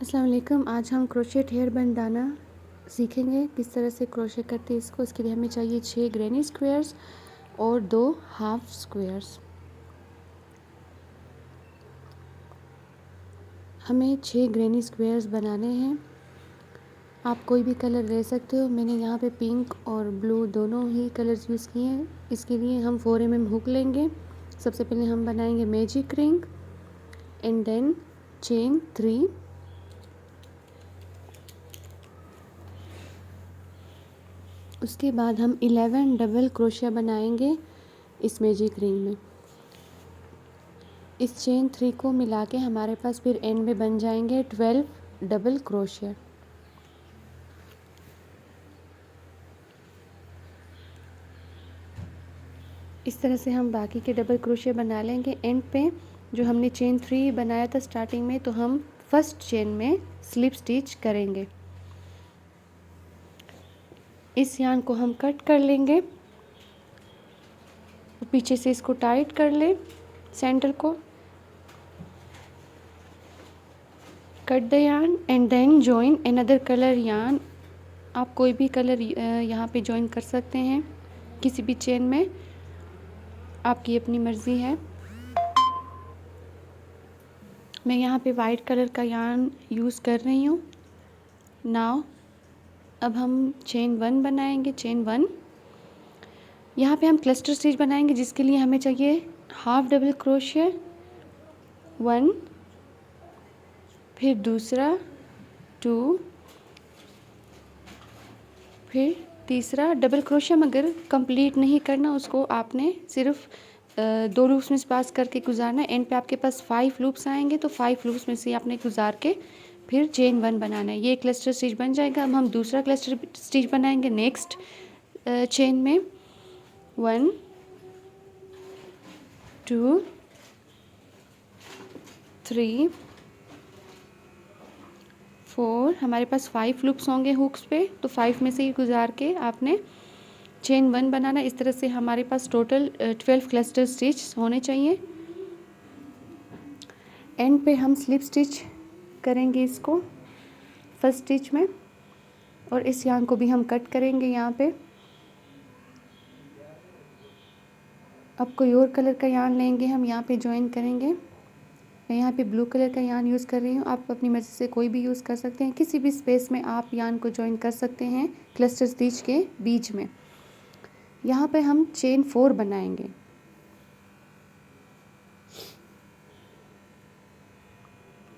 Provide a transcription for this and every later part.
अस्सलाम वालेकुम। आज हम क्रोशेट हेयर बैंडाना सीखेंगे किस तरह से क्रोशे करते हैं इसको। इसके लिए हमें चाहिए 6 ग्रैनी स्क्वायर्स और 2 हाफ स्क्वायर्स। हमें 6 ग्रैनी स्क्वायर्स बनाने हैं। आप कोई भी कलर ले सकते हो। मैंने यहाँ पे पिंक और ब्लू दोनों ही कलर्स यूज़ किए हैं। इसके लिए हम 4 mm हुक लेंगे। सबसे पहले हम बनाएंगे magic ring and then chain 3। उसके बाद हम 11 डबल क्रोशिया बनाएंगे इस मैजिक रिंग में। इस चेन 3 को मिला के हमारे पास फिर एंड में बन जाएंगे 12 डबल क्रोशिया। इस तरह से हम बाकी के डबल क्रोशिया बना लेंगे। एंड पे जो हमने चेन 3 बनाया था स्टार्टिंग में, तो हम फर्स्ट चेन में स्लिप स्टिच करेंगे। इस यार्न को हम कट कर लेंगे, पीछे से इसको टाइट कर ले सेंटर को। Cut the yarn and then join another color yarn। आप कोई भी कलर यहाँ पे ज्वाइन कर सकते हैं किसी भी चेन में, आपकी अपनी मर्ज़ी है। मैं यहाँ पे वाइट कलर का yarn यूज़ कर रही हूँ। नाउ अब हम चेन 1 बनाएंगे। चेन 1 यहाँ पे हम क्लस्टर स्टिच बनाएंगे, जिसके लिए हमें चाहिए हाफ डबल क्रोशिया, 1, फिर दूसरा 2, फिर तीसरा डबल क्रोशिया। मगर कंप्लीट नहीं करना उसको, आपने सिर्फ 2 लूप्स में से पास करके गुजारना है। एंड पे आपके पास 5 लूप्स आएंगे, तो 5 लूप्स में से आपने गुजार के फिर चेन 1 बनाना है। ये क्लस्टर स्टिच बन जाएगा। अब हम दूसरा क्लस्टर स्टिच बनाएंगे नेक्स्ट चेन में। 1 2 3 4। हमारे पास 5 लूप्स होंगे हुक्स पे, तो 5 में से ही गुजार के आपने चेन 1 बनाना। इस तरह से हमारे पास टोटल 12 क्लस्टर स्टिच होने चाहिए। एंड पे हम स्लिप स्टिच करेंगे इसको फर्स्ट स्टिच में, और इस यार्न को भी हम कट करेंगे यहाँ पे। अब कोई और कलर का यार्न लेंगे, हम यहाँ पे ज्वाइन करेंगे। मैं यहाँ पे ब्लू कलर का यार्न यूज़ कर रही हूँ। आप अपनी मर्ज़ी से कोई भी यूज़ कर सकते हैं। किसी भी स्पेस में आप यार्न को ज्वाइन कर सकते हैं क्लस्टर स्टिच के बीच में। यहाँ पे हम चेन 4 बनाएंगे।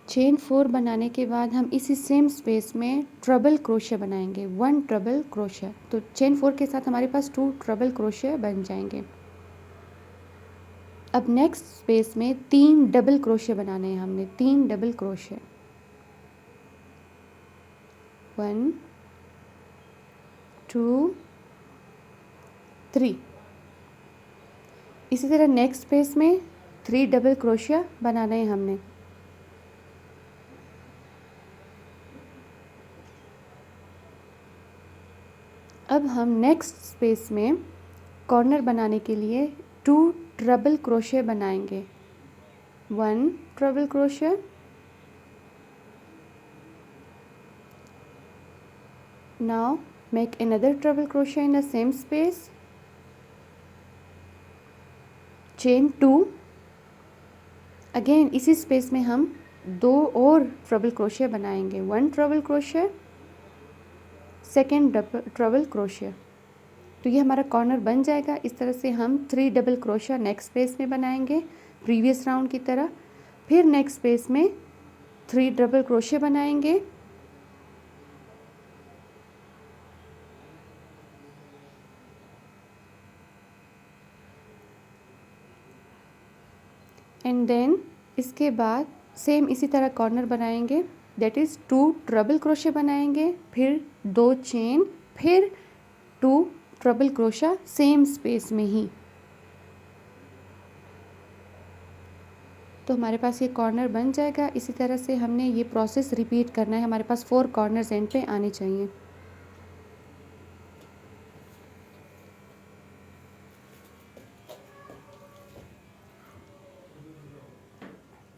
चेन 4 बनाने के बाद हम इसी सेम स्पेस में ट्रबल क्रोशिया बनाएंगे, 1 ट्रबल क्रोशिया। तो चेन 4 के साथ हमारे पास 2 ट्रबल क्रोशिया बन जाएंगे। अब नेक्स्ट स्पेस में 3 डबल क्रोशिया बनाने हैं हमने, 3 डबल क्रोशिया, 1 2 3। इसी तरह नेक्स्ट स्पेस में 3 डबल क्रोशिया बनाने हैं हमने। अब हम नेक्स्ट स्पेस में कॉर्नर बनाने के लिए 2 ट्रबल क्रोशिया बनाएंगे, 1 trouble crochet, now make another treble crochet in the same space, chain 2। Again इसी स्पेस में हम 2 और ट्रबल क्रोशिया बनाएंगे, 1 trouble crochet, second trouble crochet. तो ये हमारा कॉर्नर बन जाएगा। इस तरह से हम 3 डबल क्रोशिया नेक्स्ट स्पेस में बनाएंगे प्रीवियस राउंड की तरह। फिर नेक्स्ट स्पेस में 3 डबल क्रोशिया बनाएंगे, एंड देन इसके बाद सेम इसी तरह कॉर्नर बनाएंगे, दैट इज़ 2 ट्रबल क्रोशिया बनाएंगे, फिर 2 चेन, फिर 2 ट्रबल क्रोशिया सेम स्पेस में ही। तो हमारे पास ये कॉर्नर बन जाएगा। इसी तरह से हमने ये प्रोसेस रिपीट करना है। हमारे पास 4 कॉर्नर्स एंड पे आने चाहिए।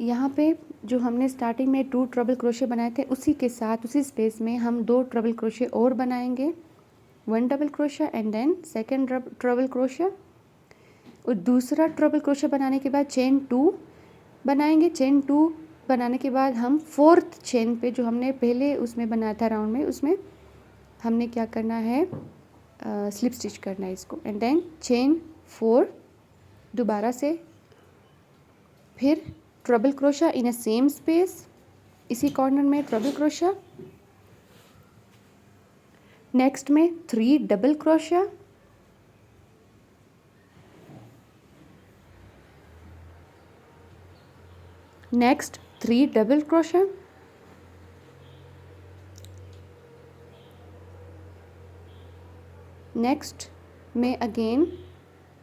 यहाँ पे जो हमने स्टार्टिंग में 2 ट्रिपल क्रोशे बनाए थे उसी के साथ उसी स्पेस में हम 2 ट्रिपल क्रोशे और बनाएंगे, 1 double crochet and then second triple crochet, और दूसरा ट्रिपल क्रोशा बनाने के बाद चेन 2 बनाएंगे। चेन 2 बनाने के बाद हम 4th चेन पे जो हमने पहले उसमें बनाया था राउंड में, उसमें हमने क्या करना है, स्लिप स्टिच करना है इसको, एंड देन चेन 4 दोबारा से, फिर ट्रिपल क्रोशा इन अ सेम स्पेस, इसी कॉर्नर में ट्रिपल क्रोशा, नेक्स्ट में 3 double crochet, next 3 double crochet, next में अगेन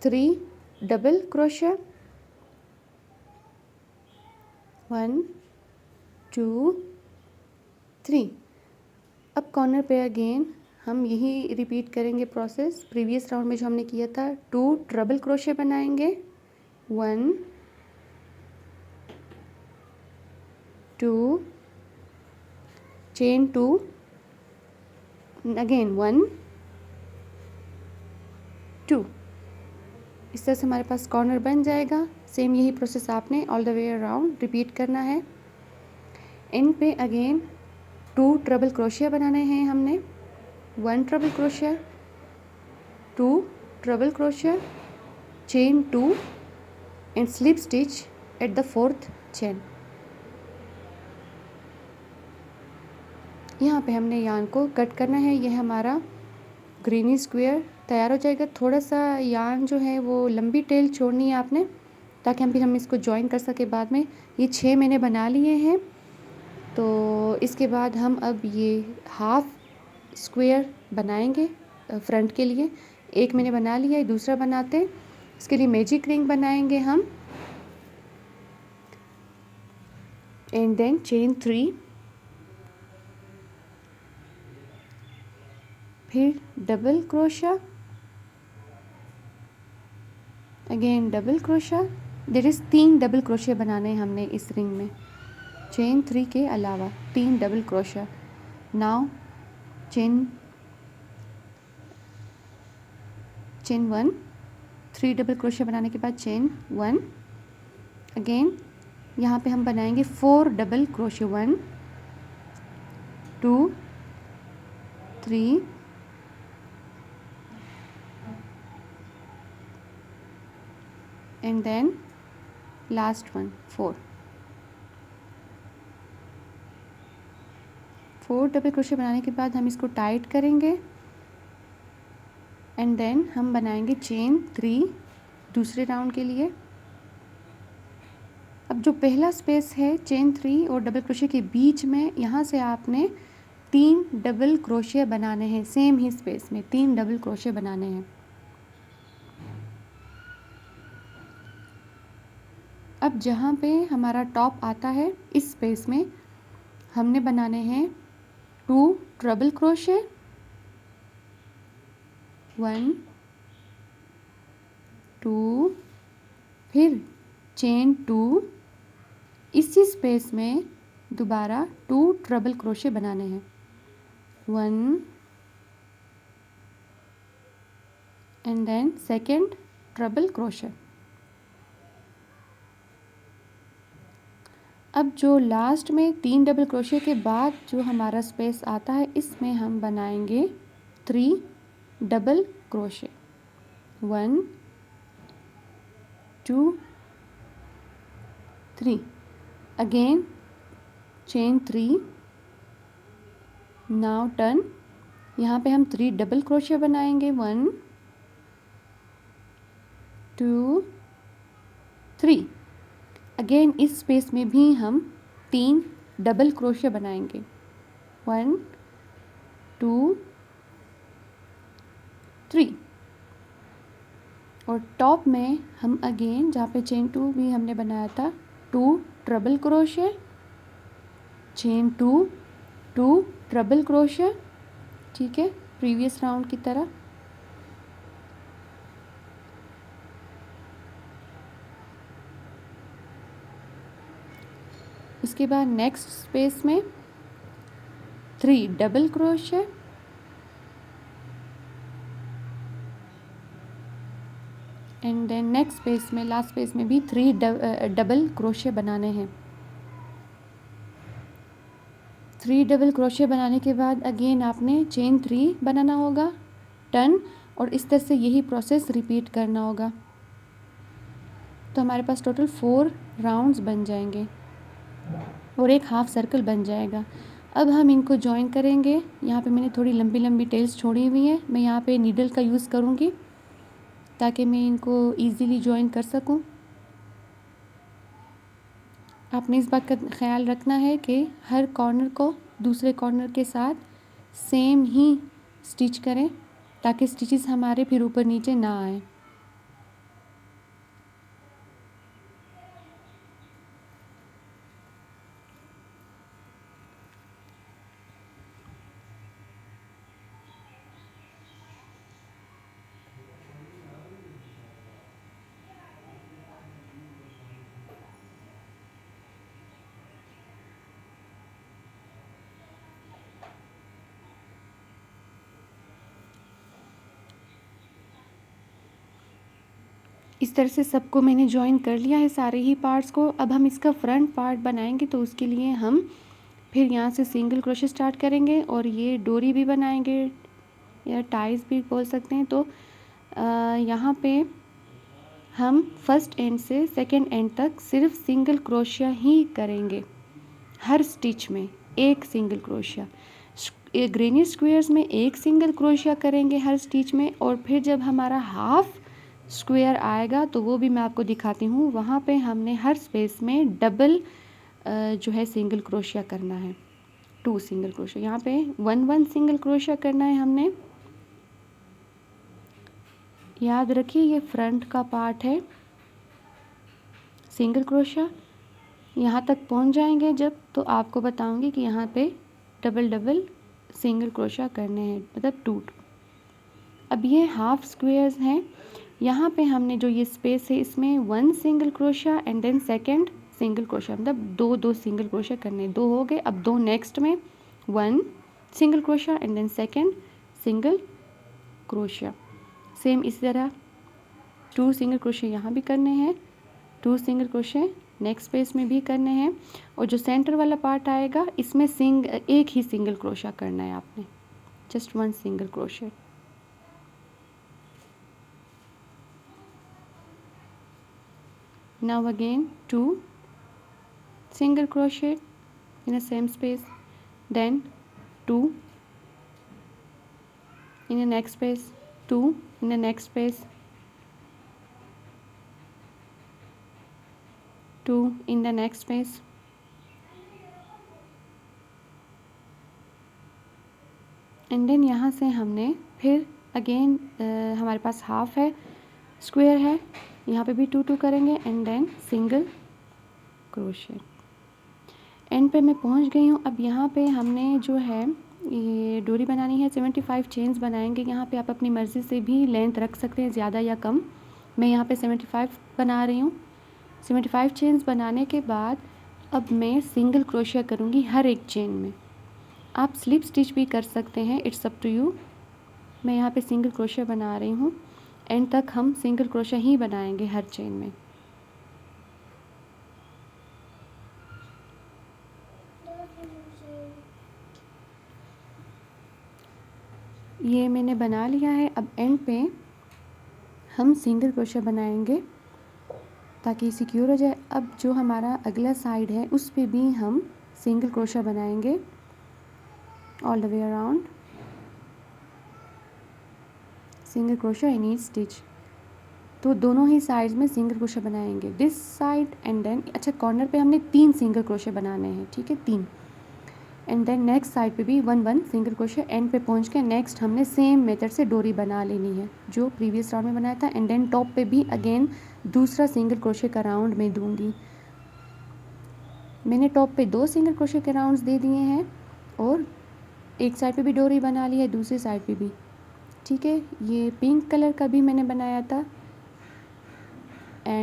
3 डबल क्रोशा, 1 2 3। अब कॉर्नर पे अगेन हम यही रिपीट करेंगे प्रोसेस प्रीवियस राउंड में जो हमने किया था। 2 ट्रिपल क्रोशे बनाएंगे, 1 2 चेन 2, अगेन 1 2। इस तरह से हमारे पास कॉर्नर बन जाएगा। सेम यही प्रोसेस आपने all the way around repeat करना है। एंड पे अगेन 2 ट्रिपल क्रोशिया बनाने हैं हमने, 1 triple crochet, 2 triple crochet, chain 2 and slip stitch at the 4th chain. यहाँ पे हमने यार्न को कट करना है। यह हमारा ग्रीनी स्क्वायर तैयार हो जाएगा। थोड़ा सा यार्न जो है वो लंबी टेल छोड़नी है आपने, ताकि हम इसको ज्वाइन कर सके बाद में। ये 6 मैंने बना लिए हैं, तो इसके बाद हम अब ये हाफ स्क्वायर बनाएंगे फ्रंट के लिए। एक मैंने बना लिया है, दूसरा बनाते हैं। इसके लिए मैजिक रिंग बनाएंगे हम, एंड देन चेन 3, फिर double crochet, again double crochet. There is 3 double crochet बनाने हैं हमने इस रिंग में, चेन 3 के अलावा 3 double crochet. Now chain 1, 3 double crochet बनाने के बाद चेन 1, अगेन यहाँ पे हम बनाएंगे 4 double crochet, 1 2 3 and then last one 4 double crochet बनाने के बाद हम इसको टाइट करेंगे, एंड देन हम बनाएंगे चेन 3 दूसरे राउंड के लिए। अब जो पहला स्पेस है चेन 3 और डबल क्रोशे के बीच में, यहाँ से आपने 3 डबल क्रोशे बनाने हैं। सेम ही स्पेस में 3 डबल क्रोशे बनाने हैं। अब जहाँ पे हमारा टॉप आता है इस स्पेस में हमने बनाने हैं 2 ट्रिपल क्रोशे, 1 2, फिर चेन 2, इसी स्पेस में दोबारा 2 ट्रिपल क्रोशे बनाने हैं, 1 and then second triple crochet. अब जो लास्ट में 3 डबल क्रोशे के बाद जो हमारा स्पेस आता है, इसमें हम बनाएंगे 3 double crochet, 1 2 3, again chain 3, now turn. यहाँ पे हम 3 डबल क्रोशे बनाएंगे, 1 2 3, अगेन इस स्पेस में भी हम 3 डबल क्रोशे बनाएंगे, 1 2 3, और टॉप में हम अगेन जहाँ पे चेन 2 भी हमने बनाया था 2 triple crochet, chain 2 2 triple crochet, ठीक है, प्रीवियस राउंड की तरह। उसके बाद नेक्स्ट स्पेस में 3 double crochet and then next space में लास्ट स्पेस में भी 3 डबल क्रोशे बनाने हैं। 3 डबल क्रोशे बनाने के बाद अगेन आपने चेन 3 बनाना होगा, टर्न, और इस तरह से यही प्रोसेस रिपीट करना होगा। तो हमारे पास टोटल 4 राउंड्स बन जाएंगे और एक हाफ सर्कल बन जाएगा। अब हम इनको जॉइन करेंगे। यहाँ पे मैंने थोड़ी लंबी लंबी टेल्स छोड़ी हुई हैं। मैं यहाँ पे नीडल का यूज़ करूँगी ताकि मैं इनको ईज़िली जॉइन कर सकूँ। आपने इस बात का ख्याल रखना है कि हर कॉर्नर को दूसरे कॉर्नर के साथ सेम ही स्टिच करें ताकि स्टिचेस हमारे फिर ऊपर नीचे ना आए। इस तरह से सबको मैंने जॉइन कर लिया है, सारे ही पार्ट्स को। अब हम इसका फ्रंट पार्ट बनाएंगे तो उसके लिए हम फिर यहाँ से सिंगल क्रोशे स्टार्ट करेंगे और ये डोरी भी बनाएंगे या टाइज भी बोल सकते हैं। तो यहाँ पे हम फर्स्ट एंड से सेकंड एंड तक सिर्फ सिंगल क्रोशिया ही करेंगे। हर स्टिच में एक सिंगल क्रोशिया, ग्रेनी स्क्वेयर्स में एक सिंगल क्रोशिया करेंगे हर स्टिच में। और फिर जब हमारा हाफ स्क्वायर आएगा तो वो भी मैं आपको दिखाती हूँ। वहाँ पे हमने हर स्पेस में डबल जो है सिंगल क्रोशिया करना है, 2 सिंगल क्रोशिया। यहाँ पे 1 सिंगल क्रोशिया करना है हमने। याद रखिए ये फ्रंट का पार्ट है। सिंगल क्रोशिया यहाँ तक पहुँच जाएंगे जब, तो आपको बताऊँगी कि यहाँ पे डबल सिंगल क्रोशिया करने हैं, मतलब 2। अब ये हाफ स्क्वेयर्स हैं। यहाँ पे हमने जो ये स्पेस है इसमें 1 single crochet and then second single crochet, मतलब 2 सिंगल क्रोशिया करने। 2 हो गए। अब 2 नेक्स्ट में 1 single crochet and then second single crochet. Same इसी तरह 2 सिंगल क्रोशिया यहाँ भी करने हैं, 2 सिंगल क्रोशिया नेक्स्ट स्पेस में भी करने हैं। और जो सेंटर वाला पार्ट आएगा इसमें एक ही सिंगल क्रोशिया करना है आपने, just 1 single crochet. Now again 2 single crochet in the same space, then 2 in the next space, 2 in the next space, 2 in the next space, and then यहाँ से हमने फिर अगेन हमारे पास हाफ है, स्क्वायर है, यहाँ पे भी 2 करेंगे and then single crochet. And पे मैं पहुँच गई हूँ। अब यहाँ पे हमने जो है ये डोरी बनानी है, 75 चेन्स बनाएंगे। यहाँ पे आप अपनी मर्ज़ी से भी लेंथ रख सकते हैं, ज़्यादा या कम। मैं यहाँ पे 75 बना रही हूँ। 75 चेन्स बनाने के बाद अब मैं सिंगल क्रोशिया करूँगी हर एक चेन में। आप स्लिप स्टिच भी कर सकते हैं, इट्स अप टू यू। मैं यहाँ पे सिंगल क्रोशिया बना रही हूँ। एंड तक हम सिंगल क्रोशिया ही बनाएंगे हर चेन में। ये मैंने बना लिया है। अब एंड पे हम सिंगल क्रोशिया बनाएंगे ताकि सिक्योर हो जाए। अब जो हमारा अगला साइड है उस पे भी हम सिंगल क्रोशिया बनाएंगे all the way around, single crochet in each stitch. तो दोनों ही साइड्स में सिंगल क्रोशिया बनाएंगे, दिस साइड एंड देन। अच्छा, कॉर्नर पे हमने 3 सिंगल क्रोशिया बनाने हैं, ठीक है, 3। एंड देन नेक्स्ट साइड पे भी 1 सिंगल क्रोशिया। एंड पे पहुंच के नेक्स्ट हमने सेम मेथड से डोरी बना लेनी है जो प्रीवियस राउंड में बनाया था। एंड देन टॉप पे भी अगेन दूसरा सिंगल क्रोशिया का राउंड में दूंगी। मैंने टॉप पे 2 सिंगल क्रोशिया के राउंड्स दे दिए हैं और एक साइड पे भी डोरी बना ली है, दूसरी साइड पे भी, ठीक है। ये पिंक कलर का भी मैंने बनाया था। एंड